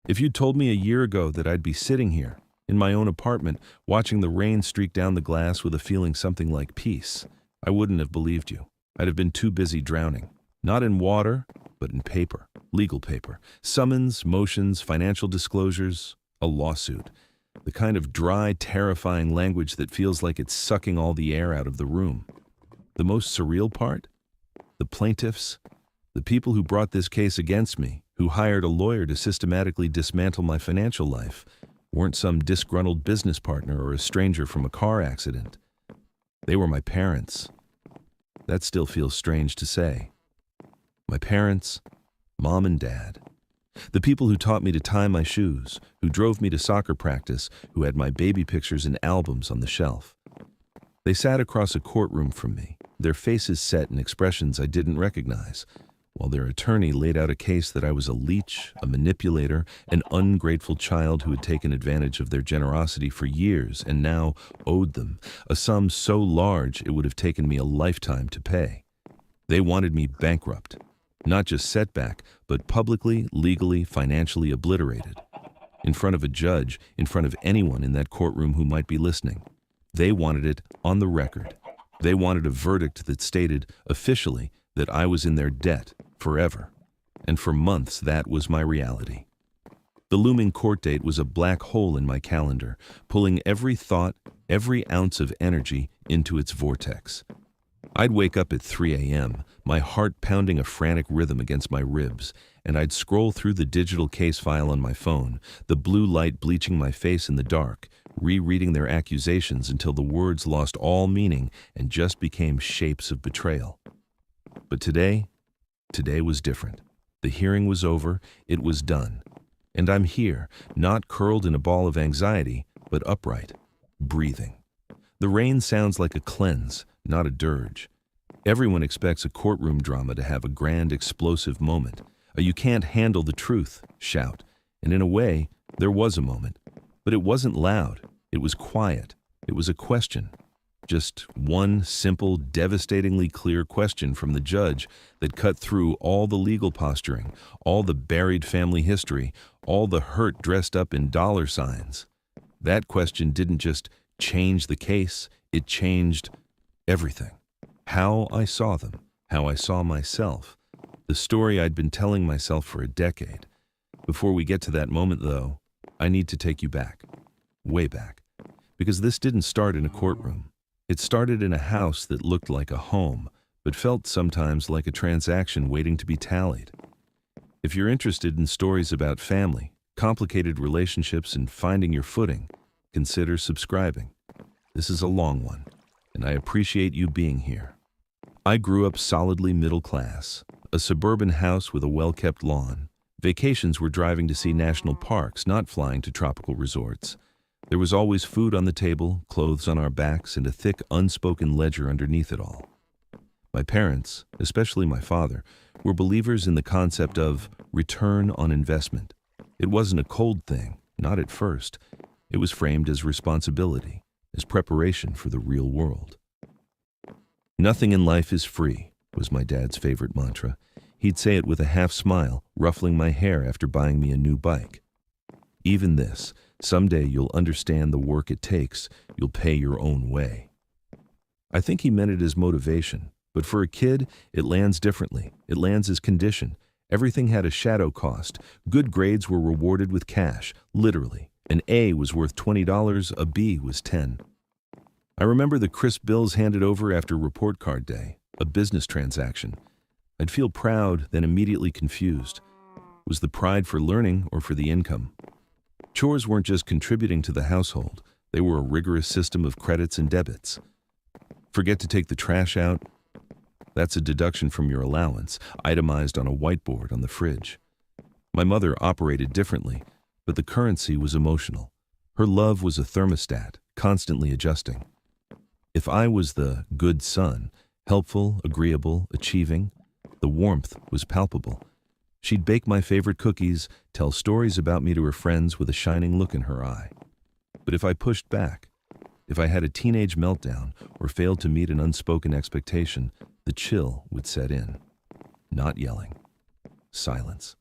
If you'd told me a year ago that I'd be sitting here, in my own apartment, watching the rain streak down the glass with a feeling something like peace, I wouldn't have believed you. I'd have been too busy drowning. Not in water, but in paper. Legal paper. Summons, motions, financial disclosures, a lawsuit. The kind of dry, terrifying language that feels like it's sucking all the air out of the room. The most surreal part? The plaintiffs, the people who brought this case against me, who hired a lawyer to systematically dismantle my financial life, weren't some disgruntled business partner or a stranger from a car accident. They were my parents. That still feels strange to say. My parents, mom and dad. The people who taught me to tie my shoes, who drove me to soccer practice, who had my baby pictures and albums on the shelf. They sat across a courtroom from me, their faces set in expressions I didn't recognize, while their attorney laid out a case that I was a leech, a manipulator, an ungrateful child who had taken advantage of their generosity for years and now owed them a sum so large it would have taken me a lifetime to pay. They wanted me bankrupt, not just set back, but publicly, legally, financially obliterated. In front of a judge, in front of anyone in that courtroom who might be listening. They wanted it on the record. They wanted a verdict that stated, officially, that I was in their debt forever. And for months, that was my reality. The looming court date was a black hole in my calendar, pulling every thought, every ounce of energy into its vortex. I'd wake up at 3 a.m., my heart pounding a frantic rhythm against my ribs, and I'd scroll through the digital case file on my phone, the blue light bleaching my face in the dark, rereading their accusations until the words lost all meaning and just became shapes of betrayal. But today was different. The hearing was over, it was done. And I'm here, not curled in a ball of anxiety, but upright, breathing. The rain sounds like a cleanse, not a dirge. Everyone expects a courtroom drama to have a grand explosive moment, a "you can't handle the truth" shout. And in a way, there was a moment. But it wasn't loud, it was quiet, it was a question. Just one simple, devastatingly clear question from the judge that cut through all the legal posturing, all the buried family history, all the hurt dressed up in dollar signs. That question didn't just change the case, it changed everything. How I saw them, how I saw myself, the story I'd been telling myself for a decade. Before we get to that moment, though, I need to take you back, way back, because this didn't start in a courtroom. It started in a house that looked like a home, but felt sometimes like a transaction waiting to be tallied. If you're interested in stories about family, complicated relationships, and finding your footing, consider subscribing. This is a long one, and I appreciate you being here. I grew up solidly middle class, a suburban house with a well-kept lawn. Vacations were driving to see national parks, not flying to tropical resorts. There was always food on the table, clothes on our backs, and a thick, unspoken ledger underneath it all. My parents, especially my father, were believers in the concept of return on investment. It wasn't a cold thing, not at first. It was framed as responsibility, as preparation for the real world. "Nothing in life is free," was my dad's favorite mantra. He'd say it with a half smile, ruffling my hair after buying me a new bike. "Even this, someday you'll understand the work it takes, you'll pay your own way." I think he meant it as motivation, but for a kid, it lands differently. It lands as condition. Everything had a shadow cost. Good grades were rewarded with cash, literally. An A was worth $20, a B was $10. I remember the crisp bills handed over after report card day, a business transaction. I'd feel proud, then immediately confused. Was the pride for learning or for the income? Chores weren't just contributing to the household. They were a rigorous system of credits and debits. Forget to take the trash out? That's a deduction from your allowance, itemized on a whiteboard on the fridge. My mother operated differently, but the currency was emotional. Her love was a thermostat, constantly adjusting. If I was the good son, helpful, agreeable, achieving, the warmth was palpable. She'd bake my favorite cookies, tell stories about me to her friends with a shining look in her eye. But if I pushed back, if I had a teenage meltdown or failed to meet an unspoken expectation, the chill would set in. Not yelling. Silence.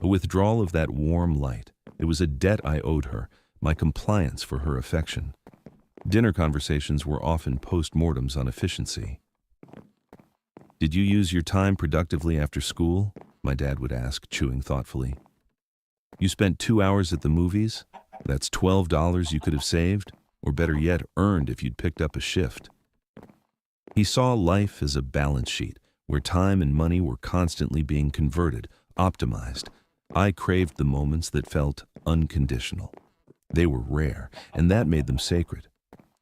a withdrawal of that warm light. It was a debt I owed her, my compliance for her affection. Dinner conversations were often post-mortems on efficiency. "Did you use your time productively after school?" my dad would ask, chewing thoughtfully. "You spent 2 hours at the movies? That's $12 you could have saved, or better yet, earned if you'd picked up a shift." He saw life as a balance sheet, where time and money were constantly being converted, optimized. I craved the moments that felt unconditional. They were rare, and that made them sacred.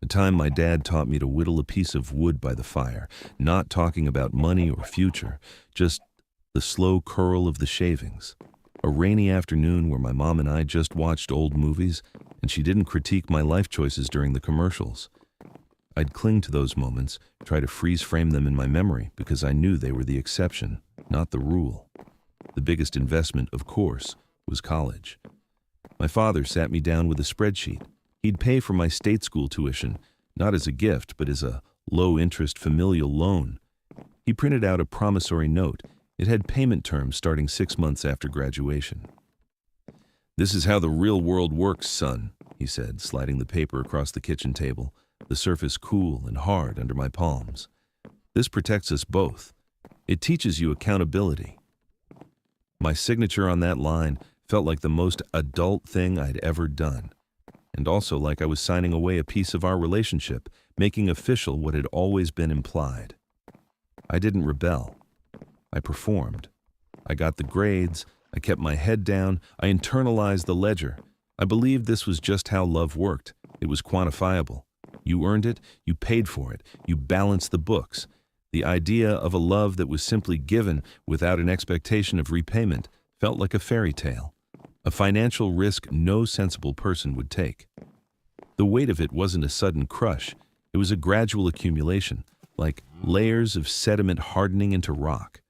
The time my dad taught me to whittle a piece of wood by the fire, not talking about money or future, just the slow curl of the shavings. A rainy afternoon where my mom and I just watched old movies, and she didn't critique my life choices during the commercials. I'd cling to those moments, try to freeze frame them in my memory, because I knew they were the exception, not the rule. The biggest investment, of course, was college. My father sat me down with a spreadsheet. He'd pay for my state school tuition, not as a gift, but as a low-interest familial loan. He printed out a promissory note. It had payment terms starting 6 months after graduation. "This is how the real world works, son," he said, sliding the paper across the kitchen table, the surface cool and hard under my palms. "This protects us both. It teaches you accountability." My signature on that line felt like the most adult thing I'd ever done, and also like I was signing away a piece of our relationship, making official what had always been implied. I didn't rebel. I performed. I got the grades. I kept my head down. I internalized the ledger. I believed this was just how love worked. It was quantifiable. You earned it. You paid for it. You balanced the books. The idea of a love that was simply given without an expectation of repayment felt like a fairy tale, a financial risk no sensible person would take. The weight of it wasn't a sudden crush. It was a gradual accumulation, like layers of sediment hardening into rock.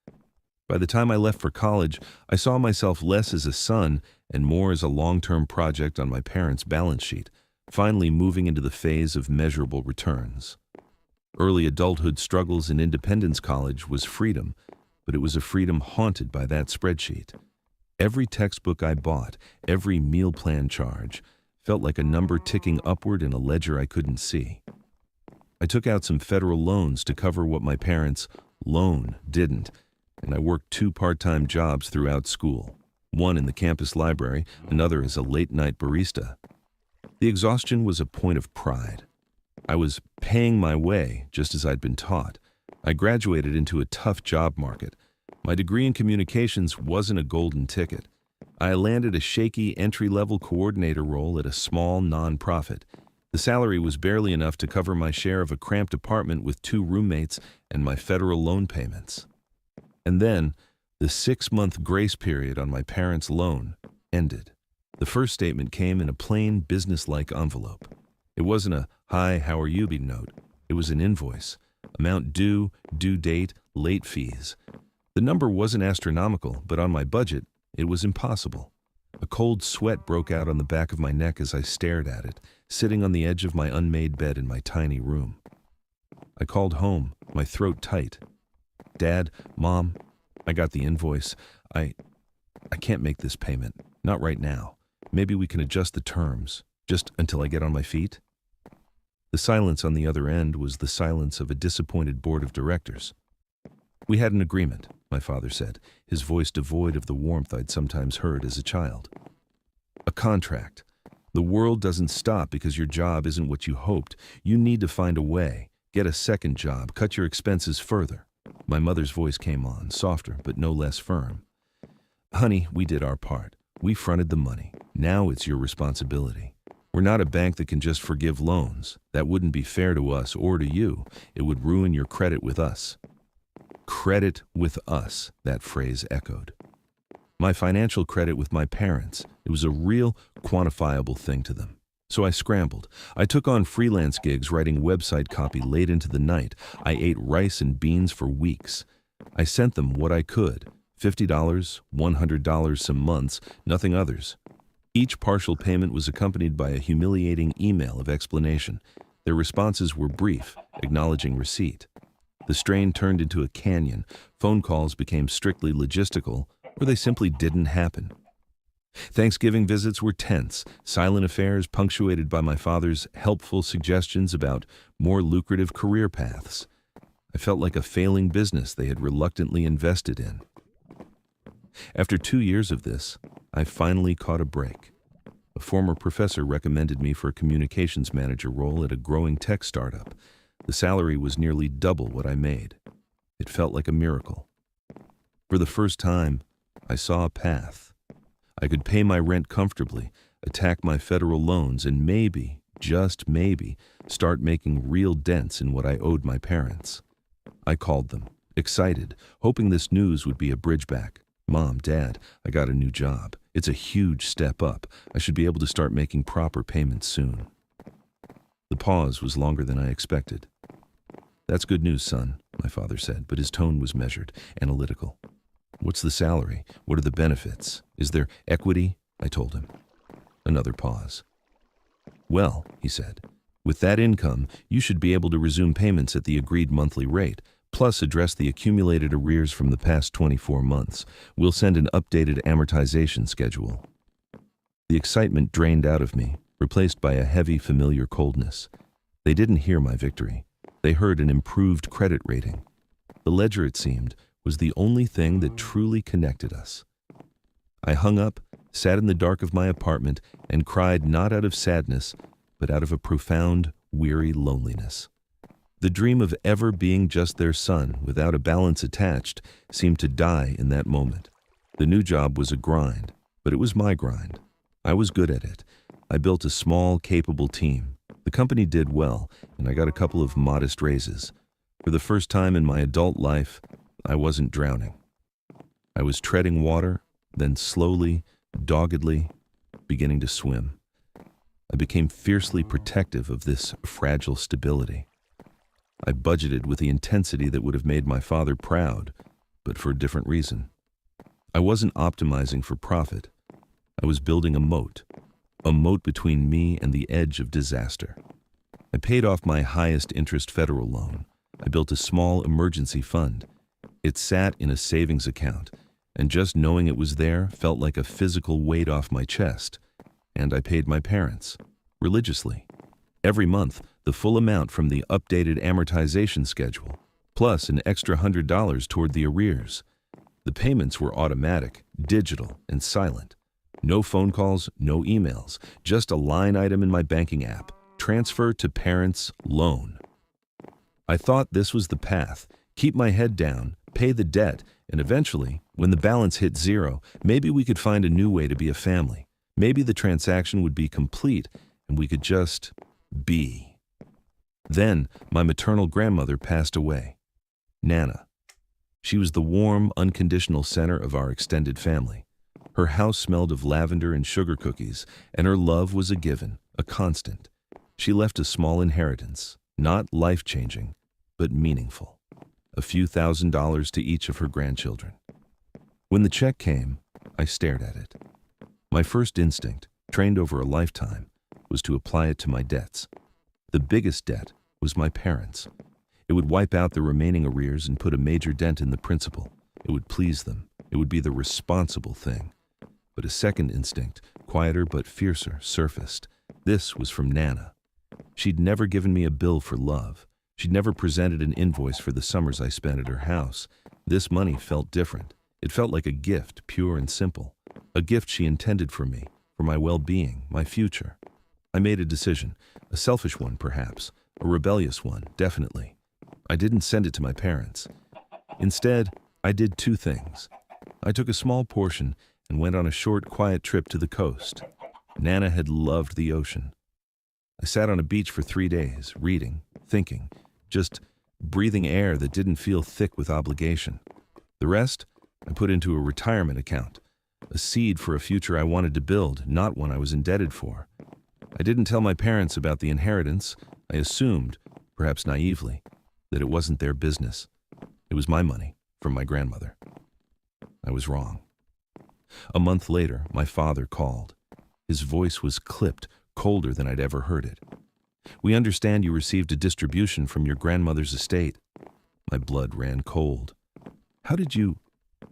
By the time I left for college, I saw myself less as a son and more as a long-term project on my parents' balance sheet, finally moving into the phase of measurable returns. Early adulthood struggles in Independence College was freedom, but it was a freedom haunted by that spreadsheet. Every textbook I bought, every meal plan charge, felt like a number ticking upward in a ledger I couldn't see. I took out some federal loans to cover what my parents' loan didn't, and I worked 2 part-time jobs throughout school, one in the campus library, another as a late-night barista. The exhaustion was a point of pride. I was paying my way, just as I'd been taught. I graduated into a tough job market. My degree in communications wasn't a golden ticket. I landed a shaky entry-level coordinator role at a small nonprofit. The salary was barely enough to cover my share of a cramped apartment with 2 roommates and my federal loan payments. And then, the 6-month grace period on my parents' loan ended. The first statement came in a plain, business-like envelope. It wasn't a "Hi, how are you" note. It was an invoice. Amount due, due date, late fees. The number wasn't astronomical, but on my budget, it was impossible. A cold sweat broke out on the back of my neck as I stared at it, sitting on the edge of my unmade bed in my tiny room. I called home, my throat tight. "Dad, Mom, I got the invoice. I can't make this payment. Not right now. Maybe we can adjust the terms, just until I get on my feet." The silence on the other end was the silence of a disappointed board of directors. "We had an agreement," my father said, his voice devoid of the warmth I'd sometimes heard as a child. "A contract. The world doesn't stop because your job isn't what you hoped. You need to find a way, get a second job, cut your expenses further." My mother's voice came on, softer but no less firm. "Honey, we did our part. We fronted the money. Now it's your responsibility. We're not a bank that can just forgive loans. That wouldn't be fair to us or to you. It would ruin your credit with us." Credit with us, that phrase echoed. My financial credit with my parents. It was a real, quantifiable thing to them. So I scrambled. I took on freelance gigs writing website copy late into the night. I ate rice and beans for weeks. I sent them what I could. $50, $100 some months, nothing others. Each partial payment was accompanied by a humiliating email of explanation. Their responses were brief, acknowledging receipt. The strain turned into a canyon. Phone calls became strictly logistical. or they simply didn't happen. Thanksgiving visits were tense, silent affairs punctuated by my father's helpful suggestions about more lucrative career paths. I felt like a failing business they had reluctantly invested in. After 2 years of this, I finally caught a break. A former professor recommended me for a communications manager role at a growing tech startup. The salary was nearly double what I made. It felt like a miracle. For the first time, I saw a path. I could pay my rent comfortably, attack my federal loans, and maybe, just maybe, start making real dents in what I owed my parents. I called them, excited, hoping this news would be a bridge back. Mom, Dad, I got a new job. It's a huge step up. I should be able to start making proper payments soon. The pause was longer than I expected. That's good news, son, my father said, but his tone was measured, analytical. What's the salary? What are the benefits? Is there equity? I told him. Another pause. Well, he said, with that income, you should be able to resume payments at the agreed monthly rate, plus address the accumulated arrears from the past 24 months. We'll send an updated amortization schedule. The excitement drained out of me, replaced by a heavy, familiar coldness. They didn't hear my victory. They heard an improved credit rating. The ledger, it seemed, was the only thing that truly connected us. I hung up, sat in the dark of my apartment, and cried not out of sadness, but out of a profound, weary loneliness. The dream of ever being just their son, without a balance attached, seemed to die in that moment. The new job was a grind, but it was my grind. I was good at it. I built a small, capable team. The company did well, and I got a couple of modest raises. For the first time in my adult life, I wasn't drowning. I was treading water, then slowly, doggedly, beginning to swim. I became fiercely protective of this fragile stability. I budgeted with the intensity that would have made my father proud, but for a different reason. I wasn't optimizing for profit. I was building a moat between me and the edge of disaster. I paid off my highest interest federal loan. I built a small emergency fund. It sat in a savings account, and just knowing it was there felt like a physical weight off my chest. And I paid my parents, religiously. Every month, the full amount from the updated amortization schedule, plus an extra $100 toward the arrears. The payments were automatic, digital, and silent. No phone calls, no emails, just a line item in my banking app. Transfer to parents, loan. I thought this was the path. Keep my head down, pay the debt, and eventually, when the balance hit zero, maybe we could find a new way to be a family. Maybe the transaction would be complete, and we could just be. Then, my maternal grandmother passed away. Nana. She was the warm, unconditional center of our extended family. Her house smelled of lavender and sugar cookies, and her love was a given, a constant. She left a small inheritance, not life-changing, but meaningful. A few $1,000s to each of her grandchildren. When the check came, I stared at it. My first instinct, trained over a lifetime, was to apply it to my debts. The biggest debt was my parents. It would wipe out the remaining arrears and put a major dent in the principal. It would please them. It would be the responsible thing. But a second instinct, quieter but fiercer, surfaced. This was from Nana. She'd never given me a bill for love. She'd never presented an invoice for the summers I spent at her house. This money felt different. It felt like a gift, pure and simple. A gift she intended for me, for my well-being, my future. I made a decision, a selfish one perhaps, a rebellious one, definitely. I didn't send it to my parents. Instead, I did two things. I took a small portion and went on a short, quiet trip to the coast. Nana had loved the ocean. I sat on a beach for 3 days, reading, thinking, just breathing air that didn't feel thick with obligation. The rest, I put into a retirement account, a seed for a future I wanted to build, not one I was indebted for. I didn't tell my parents about the inheritance. I assumed, perhaps naively, that it wasn't their business. It was my money, from my grandmother. I was wrong. A month later, my father called. His voice was clipped, colder than I'd ever heard it. "We understand you received a distribution from your grandmother's estate." My blood ran cold. "How did you..."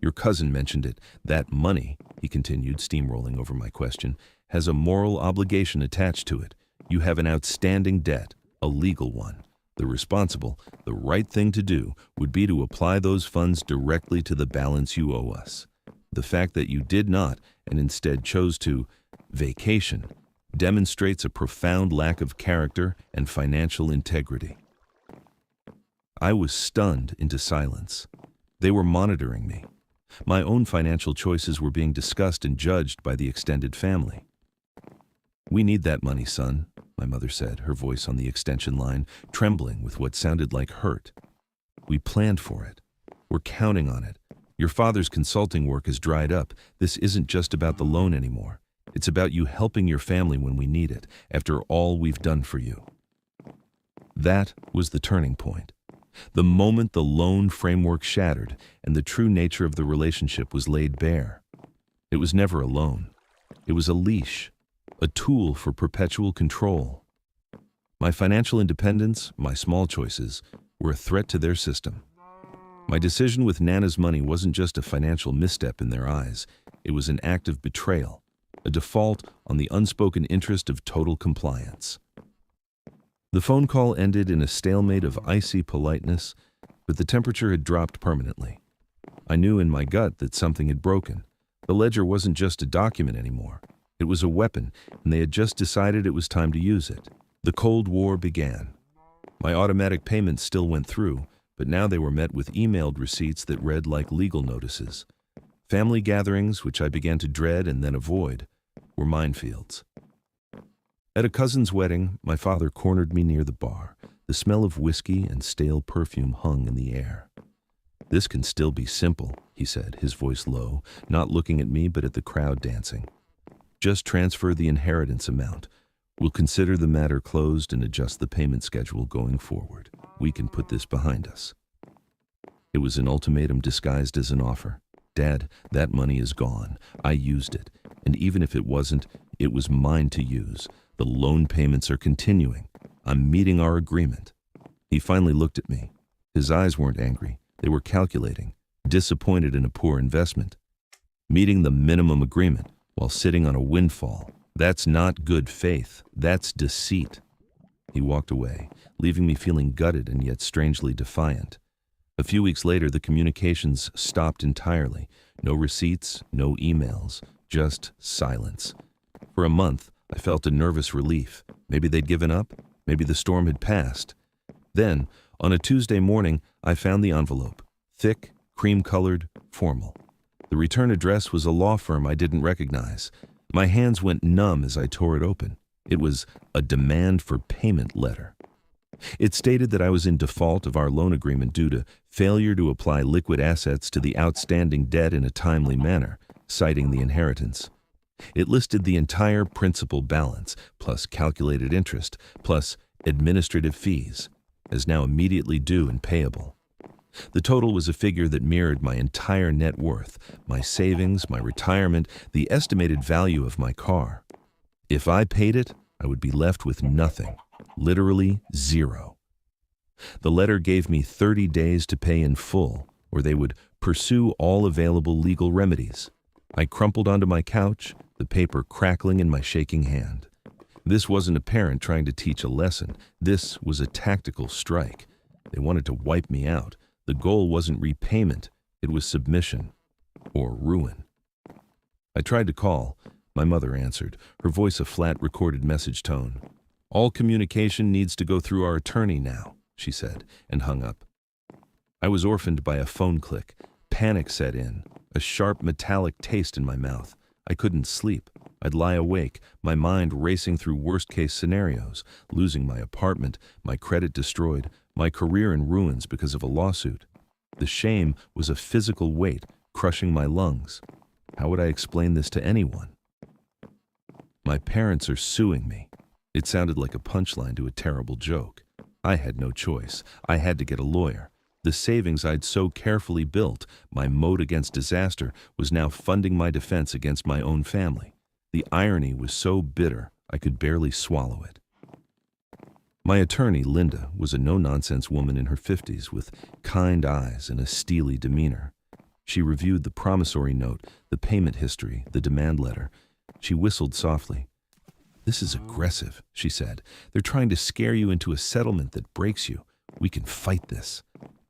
Your cousin mentioned it. That money, he continued, steamrolling over my question, has a moral obligation attached to it. You have an outstanding debt, a legal one. The right thing to do would be to apply those funds directly to the balance you owe us. The fact that you did not and instead chose to vacation demonstrates a profound lack of character and financial integrity. I was stunned into silence. They were monitoring me. My own financial choices were being discussed and judged by the extended family. "We need that money, son," my mother said, her voice on the extension line, trembling with what sounded like hurt. "We planned for it. We're counting on it. Your father's consulting work has dried up. This isn't just about the loan anymore. It's about you helping your family when we need it, after all we've done for you." That was the turning point. The moment the loan framework shattered and the true nature of the relationship was laid bare. It was never a loan. It was a leash, a tool for perpetual control. My financial independence, my small choices, were a threat to their system. My decision with Nana's money wasn't just a financial misstep in their eyes. It was an act of betrayal, a default on the unspoken interest of total compliance. The phone call ended in a stalemate of icy politeness, but the temperature had dropped permanently. I knew in my gut that something had broken. The ledger wasn't just a document anymore. It was a weapon, and they had just decided it was time to use it. The Cold War began. My automatic payments still went through, but now they were met with emailed receipts that read like legal notices. Family gatherings, which I began to dread and then avoid, were minefields. At a cousin's wedding, my father cornered me near the bar. The smell of whiskey and stale perfume hung in the air. "This can still be simple," he said, his voice low, not looking at me but at the crowd dancing. "Just transfer the inheritance amount. We'll consider the matter closed and adjust the payment schedule going forward. We can put this behind us." It was an ultimatum disguised as an offer. "Dad, that money is gone. I used it. And even if it wasn't, it was mine to use. The loan payments are continuing. I'm meeting our agreement." He finally looked at me. His eyes weren't angry. They were calculating, disappointed in a poor investment. Meeting the minimum agreement while sitting on a windfall. That's not good faith. That's deceit. He walked away, leaving me feeling gutted and yet strangely defiant. A few weeks later, the communications stopped entirely. No receipts, no emails, just silence. For a month, I felt a nervous relief. Maybe they'd given up. Maybe the storm had passed. Then, on a Tuesday morning, I found the envelope. Thick, cream-colored, formal. The return address was a law firm I didn't recognize. My hands went numb as I tore it open. It was a demand for payment letter. It stated that I was in default of our loan agreement due to failure to apply liquid assets to the outstanding debt in a timely manner, citing the inheritance. It listed the entire principal balance, plus calculated interest, plus administrative fees, as now immediately due and payable. The total was a figure that mirrored my entire net worth, my savings, my retirement, the estimated value of my car. If I paid it, I would be left with nothing, literally zero. The letter gave me 30 days to pay in full, or they would pursue all available legal remedies. I crumpled onto my couch, the paper crackling in my shaking hand. This wasn't a parent trying to teach a lesson. This was a tactical strike. They wanted to wipe me out. The goal wasn't repayment. It was submission or ruin. I tried to call. My mother answered, her voice a flat recorded message tone. "All communication needs to go through our attorney now," she said, and hung up. I was orphaned by a phone click. Panic set in, a sharp metallic taste in my mouth. I couldn't sleep. I'd lie awake, my mind racing through worst-case scenarios, losing my apartment, my credit destroyed, my career in ruins because of a lawsuit. The shame was a physical weight, crushing my lungs. How would I explain this to anyone? "My parents are suing me." It sounded like a punchline to a terrible joke. I had no choice. I had to get a lawyer. The savings I'd so carefully built, my moat against disaster, was now funding my defense against my own family. The irony was so bitter, I could barely swallow it. My attorney, Linda, was a no-nonsense woman in her 50s with kind eyes and a steely demeanor. She reviewed the promissory note, the payment history, the demand letter. She whistled softly. "This is aggressive," she said. "They're trying to scare you into a settlement that breaks you. We can fight this.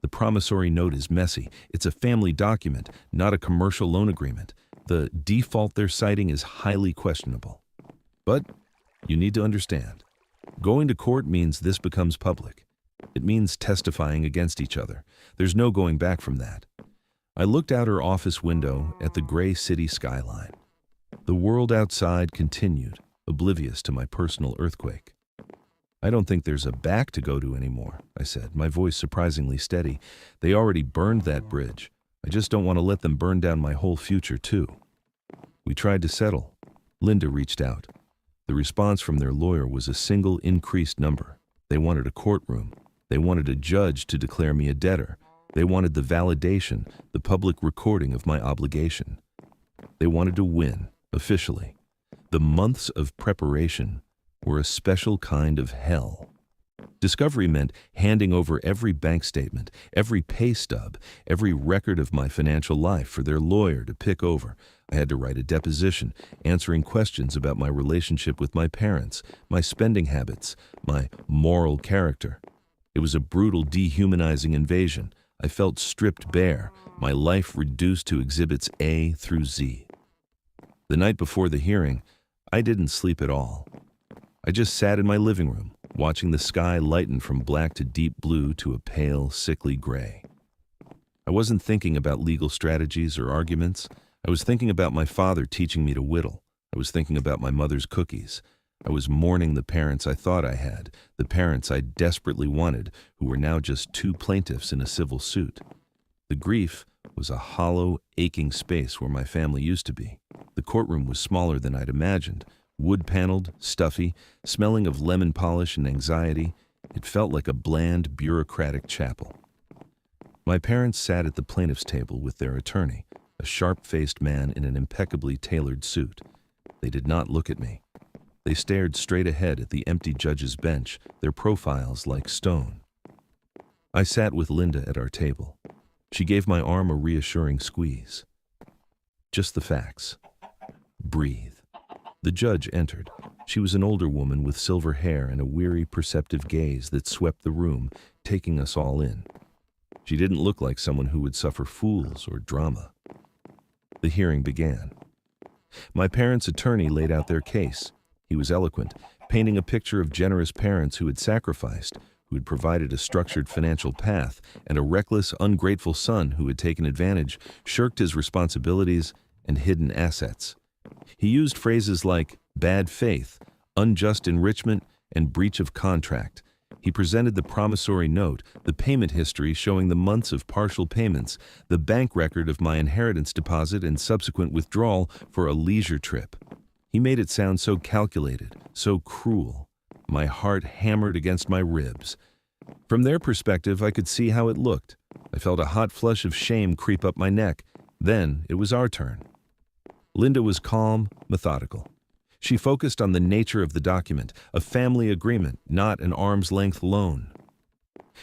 The promissory note is messy. It's a family document, not a commercial loan agreement. The default they're citing is highly questionable. But you need to understand, going to court means this becomes public. It means testifying against each other. There's no going back from that." I looked out her office window at the gray city skyline. The world outside continued, oblivious to my personal earthquake. "I don't think there's a back to go to anymore," I said, my voice surprisingly steady. "They already burned that bridge. I just don't want to let them burn down my whole future, too." We tried to settle. Linda reached out. The response from their lawyer was a single increased number. They wanted a courtroom. They wanted a judge to declare me a debtor. They wanted the validation, the public recording of my obligation. They wanted to win, officially. The months of preparation were a special kind of hell. Discovery meant handing over every bank statement, every pay stub, every record of my financial life for their lawyer to pick over. I had to write a deposition, answering questions about my relationship with my parents, my spending habits, my moral character. It was a brutal, dehumanizing invasion. I felt stripped bare, my life reduced to exhibits A through Z. The night before the hearing, I didn't sleep at all. I just sat in my living room, watching the sky lighten from black to deep blue to a pale, sickly gray. I wasn't thinking about legal strategies or arguments. I was thinking about my father teaching me to whittle. I was thinking about my mother's cookies. I was mourning the parents I thought I had, the parents I desperately wanted, who were now just two plaintiffs in a civil suit. The grief was a hollow, aching space where my family used to be. The courtroom was smaller than I'd imagined, wood-paneled, stuffy, smelling of lemon polish and anxiety. It felt like a bland, bureaucratic chapel. My parents sat at the plaintiff's table with their attorney, a sharp-faced man in an impeccably tailored suit. They did not look at me. They stared straight ahead at the empty judge's bench, their profiles like stone. I sat with Linda at our table. She gave my arm a reassuring squeeze. "Just the facts. Breathe." The judge entered. She was an older woman with silver hair and a weary, perceptive gaze that swept the room, taking us all in. She didn't look like someone who would suffer fools or drama. The hearing began. My parents' attorney laid out their case. He was eloquent, painting a picture of generous parents who had sacrificed, who had provided a structured financial path, and a reckless, ungrateful son who had taken advantage, shirked his responsibilities, and hidden assets. He used phrases like bad faith, unjust enrichment, and breach of contract. He presented the promissory note, the payment history showing the months of partial payments, the bank record of my inheritance deposit and subsequent withdrawal for a leisure trip. He made it sound so calculated, so cruel. My heart hammered against my ribs. From their perspective, I could see how it looked. I felt a hot flush of shame creep up my neck. Then it was our turn. Linda was calm, methodical. She focused on the nature of the document, a family agreement, not an arm's-length loan.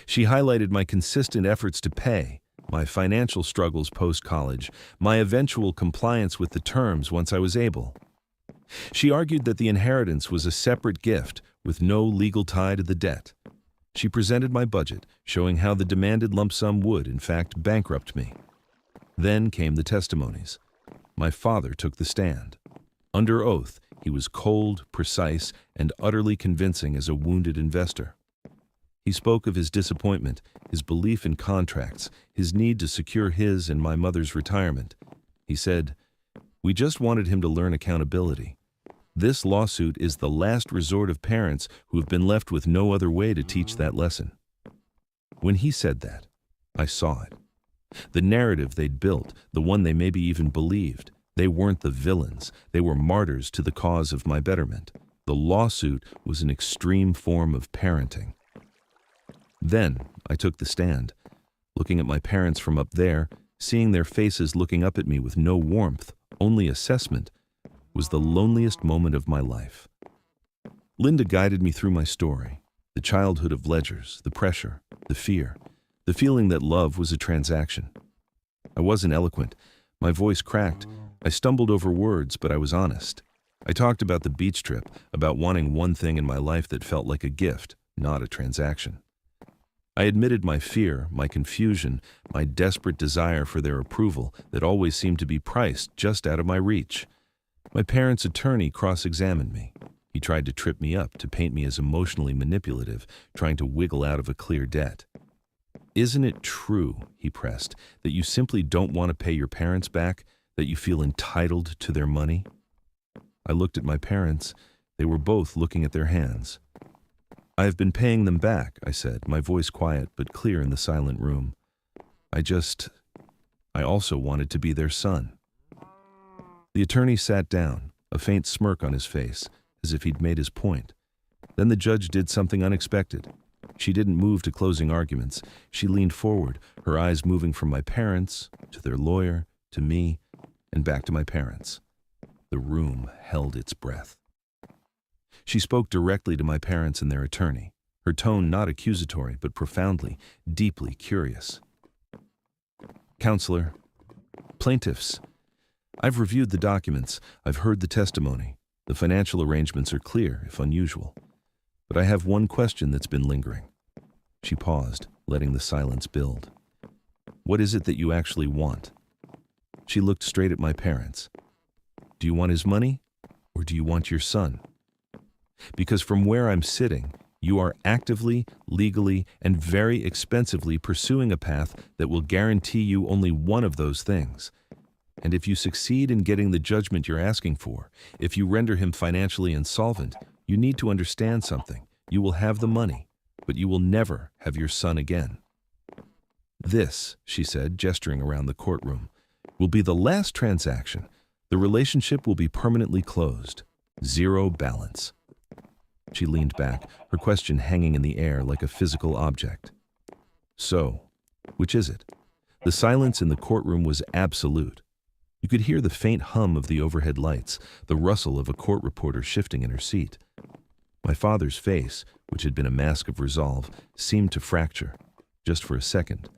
She highlighted my consistent efforts to pay, my financial struggles post-college, my eventual compliance with the terms once I was able. She argued that the inheritance was a separate gift with no legal tie to the debt. She presented my budget, showing how the demanded lump sum would, in fact, bankrupt me. Then came the testimonies. My father took the stand. Under oath, he was cold, precise, and utterly convincing as a wounded investor. He spoke of his disappointment, his belief in contracts, his need to secure his and my mother's retirement. He said, "We just wanted him to learn accountability. This lawsuit is the last resort of parents who have been left with no other way to teach that lesson." When he said that, I saw it. The narrative they'd built, the one they maybe even believed, they weren't the villains. They were martyrs to the cause of my betterment. The lawsuit was an extreme form of parenting. Then I took the stand, looking at my parents from up there, seeing their faces looking up at me with no warmth, only assessment, was the loneliest moment of my life. Linda guided me through my story, the childhood of ledgers, the pressure, the fear, the feeling that love was a transaction. I wasn't eloquent. My voice cracked. I stumbled over words, but I was honest. I talked about the beach trip, about wanting one thing in my life that felt like a gift, not a transaction. I admitted my fear, my confusion, my desperate desire for their approval that always seemed to be priced just out of my reach. My parents' attorney cross-examined me. He tried to trip me up, to paint me as emotionally manipulative, trying to wiggle out of a clear debt. "Isn't it true," he pressed, "that you simply don't want to pay your parents back, that you feel entitled to their money?" I looked at my parents. They were both looking at their hands. "I have been paying them back," I said, my voice quiet but clear in the silent room. I also wanted to be their son." The attorney sat down, a faint smirk on his face, as if he'd made his point. Then the judge did something unexpected. She didn't move to closing arguments. She leaned forward, her eyes moving from my parents, to their lawyer, to me, and back to my parents. The room held its breath. She spoke directly to my parents and their attorney, her tone not accusatory but profoundly, deeply curious. "Counselor, plaintiffs, I've reviewed the documents, I've heard the testimony. The financial arrangements are clear, if unusual. But I have one question that's been lingering." She paused, letting the silence build. "What is it that you actually want?" She looked straight at my parents. "Do you want his money, or do you want your son? Because from where I'm sitting, you are actively, legally, and very expensively pursuing a path that will guarantee you only one of those things. And if you succeed in getting the judgment you're asking for, if you render him financially insolvent, you need to understand something. You will have the money, but you will never have your son again. This," she said, gesturing around the courtroom, "will be the last transaction. The relationship will be permanently closed. Zero balance." She leaned back, her question hanging in the air like a physical object. "So, which is it?" The silence in the courtroom was absolute. You could hear the faint hum of the overhead lights, the rustle of a court reporter shifting in her seat. My father's face, which had been a mask of resolve, seemed to fracture, just for a second.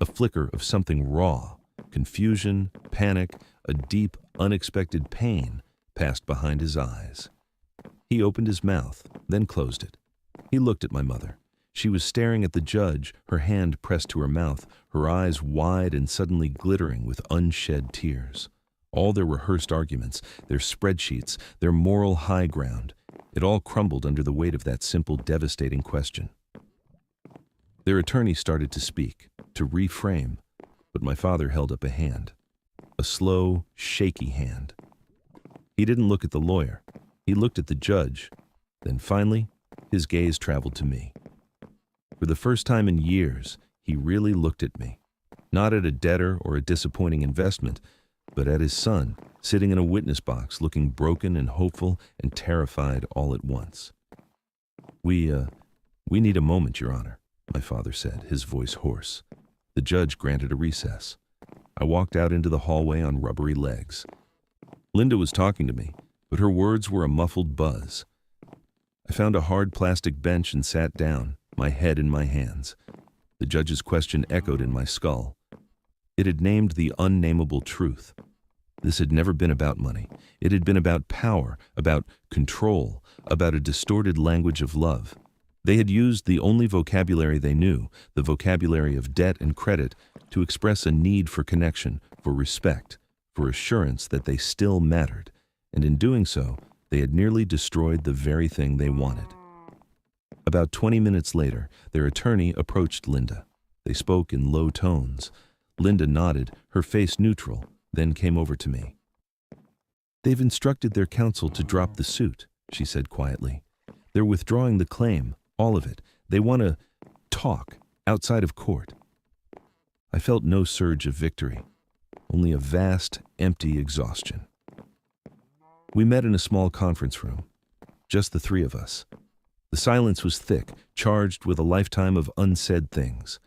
A flicker of something raw, confusion, panic, a deep, unexpected pain passed behind his eyes. He opened his mouth, then closed it. He looked at my mother. She was staring at the judge, her hand pressed to her mouth, her eyes wide and suddenly glittering with unshed tears. All their rehearsed arguments, their spreadsheets, their moral high ground, it all crumbled under the weight of that simple, devastating question. Their attorney started to speak, to reframe, but my father held up a hand. A slow, shaky hand. He didn't look at the lawyer. He looked at the judge. Then finally, his gaze traveled to me. For the first time in years, he really looked at me. Not at a debtor or a disappointing investment, but at his son, sitting in a witness box, looking broken and hopeful and terrified all at once. We need a moment, Your Honor," my father said, his voice hoarse. The judge granted a recess. I walked out into the hallway on rubbery legs. Linda was talking to me, but her words were a muffled buzz. I found a hard plastic bench and sat down, my head in my hands. The judge's question echoed in my skull. It had named the unnameable truth. This had never been about money. It had been about power, about control, about a distorted language of love. They had used the only vocabulary they knew, the vocabulary of debt and credit, to express a need for connection, for respect, for assurance that they still mattered, and in doing so, they had nearly destroyed the very thing they wanted. About 20 minutes later, their attorney approached Linda. They spoke in low tones. Linda nodded, her face neutral, then came over to me. "They've instructed their counsel to drop the suit," she said quietly. "They're withdrawing the claim, all of it. They want to talk outside of court." I felt no surge of victory, only a vast, empty exhaustion. We met in a small conference room, just the three of us. The silence was thick, charged with a lifetime of unsaid things.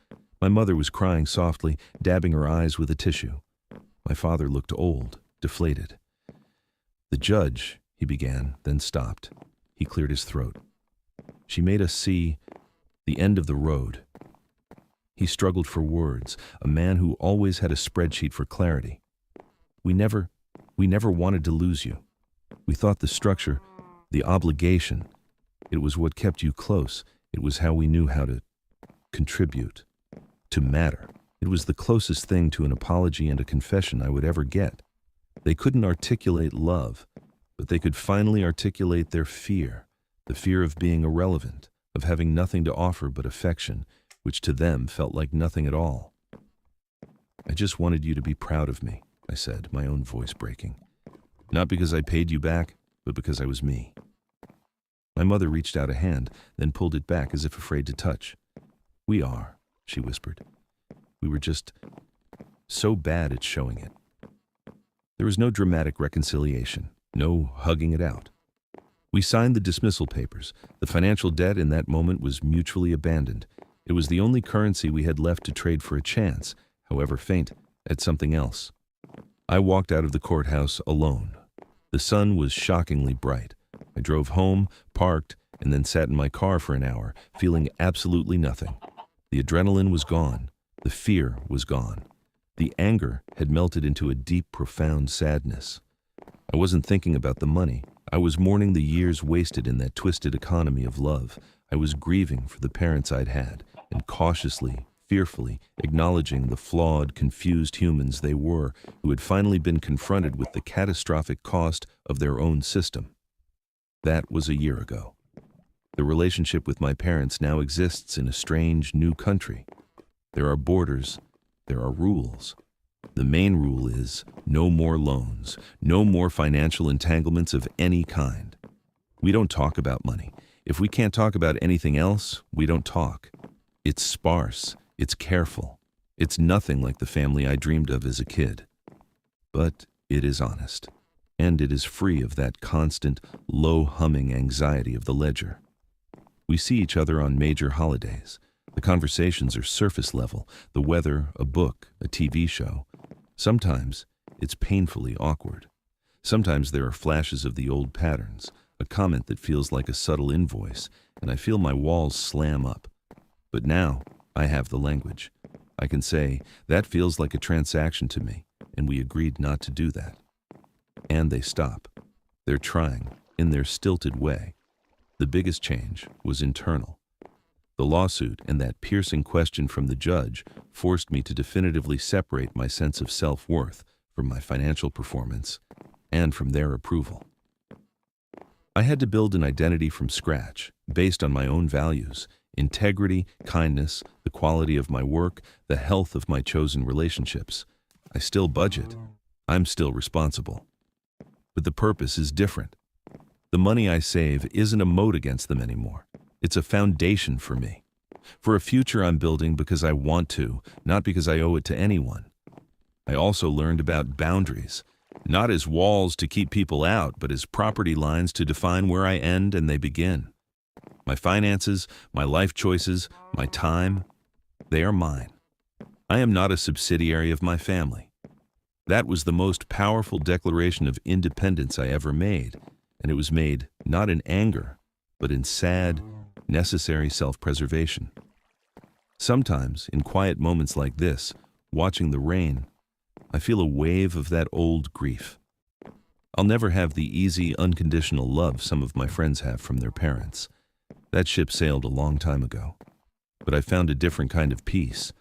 My mother was crying softly, dabbing her eyes with a tissue. My father looked old, deflated. "The judge," he began, then stopped. He cleared his throat. "She made us see the end of the road." He struggled for words, a man who always had a spreadsheet for clarity. We never wanted to lose you. We thought the structure, the obligation, it was what kept you close. It was how we knew how to contribute, to matter. It was the closest thing to an apology and a confession I would ever get. They couldn't articulate love, but they could finally articulate their fear, the fear of being irrelevant, of having nothing to offer but affection, which to them felt like nothing at all. I just wanted you to be proud of me, I said, my own voice breaking. Not because I paid you back, but because I was me. My mother reached out a hand, then pulled it back as if afraid to touch. We are, she whispered. We were just so bad at showing it. There was no dramatic reconciliation, no hugging it out. We signed the dismissal papers. The financial debt in that moment was mutually abandoned. It was the only currency we had left to trade for a chance, however faint, at something else. I walked out of the courthouse alone. The sun was shockingly bright. I drove home, parked, and then sat in my car for an hour, feeling absolutely nothing. The adrenaline was gone. The fear was gone. The anger had melted into a deep, profound sadness. I wasn't thinking about the money. I was mourning the years wasted in that twisted economy of love. I was grieving for the parents I'd had, and cautiously, fearfully, acknowledging the flawed, confused humans they were who had finally been confronted with the catastrophic cost of their own system. That was a year ago. The relationship with my parents now exists in a strange, new country. There are borders. There are rules. The main rule is no more loans, no more financial entanglements of any kind. We don't talk about money. If we can't talk about anything else, we don't talk. It's sparse. It's careful. It's nothing like the family I dreamed of as a kid. But it is honest. And it is free of that constant, low-humming anxiety of the ledger. We see each other on major holidays. The conversations are surface level, the weather, a book, a TV show. Sometimes it's painfully awkward. Sometimes there are flashes of the old patterns, a comment that feels like a subtle invoice, and I feel my walls slam up. But now I have the language. I can say, that feels like a transaction to me, and we agreed not to do that. And they stop. They're trying, in their stilted way. The biggest change was internal. The lawsuit and that piercing question from the judge forced me to definitively separate my sense of self-worth from my financial performance and from their approval. I had to build an identity from scratch, based on my own values, integrity, kindness, the quality of my work, the health of my chosen relationships. I still budget. I'm still responsible. But the purpose is different. The money I save isn't a moat against them anymore. It's a foundation for me. For a future I'm building because I want to, not because I owe it to anyone. I also learned about boundaries, not as walls to keep people out, but as property lines to define where I end and they begin. My finances, my life choices, my time, they are mine. I am not a subsidiary of my family. That was the most powerful declaration of independence I ever made, and it was made not in anger, but in sad, necessary self-preservation. Sometimes, in quiet moments like this, watching the rain, I feel a wave of that old grief. I'll never have the easy, unconditional love some of my friends have from their parents. That ship sailed a long time ago. But I found a different kind of peace,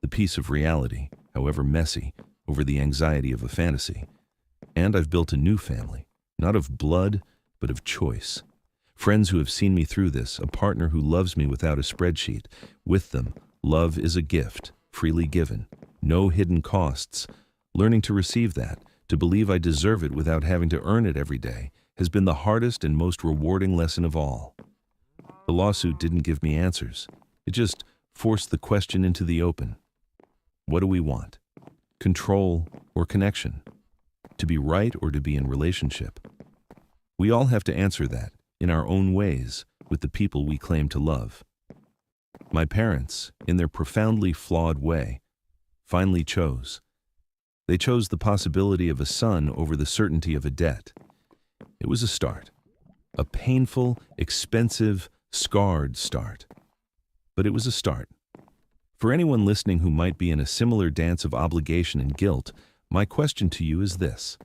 the peace of reality, however messy, over the anxiety of a fantasy. And I've built a new family, not of blood, but of choice. Friends who have seen me through this, a partner who loves me without a spreadsheet. With them, love is a gift, freely given, no hidden costs. Learning to receive that, to believe I deserve it without having to earn it every day, has been the hardest and most rewarding lesson of all. The lawsuit didn't give me answers. It just forced the question into the open. What do we want? Control or connection? To be right or to be in relationship? We all have to answer that, in our own ways, with the people we claim to love. My parents, in their profoundly flawed way, finally chose. They chose the possibility of a son over the certainty of a debt. It was a start. A painful, expensive, scarred start. But it was a start. For anyone listening who might be in a similar dance of obligation and guilt, my question to you is this: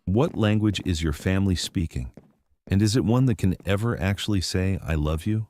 what language is your family speaking? And is it one that can ever actually say, "I love you"?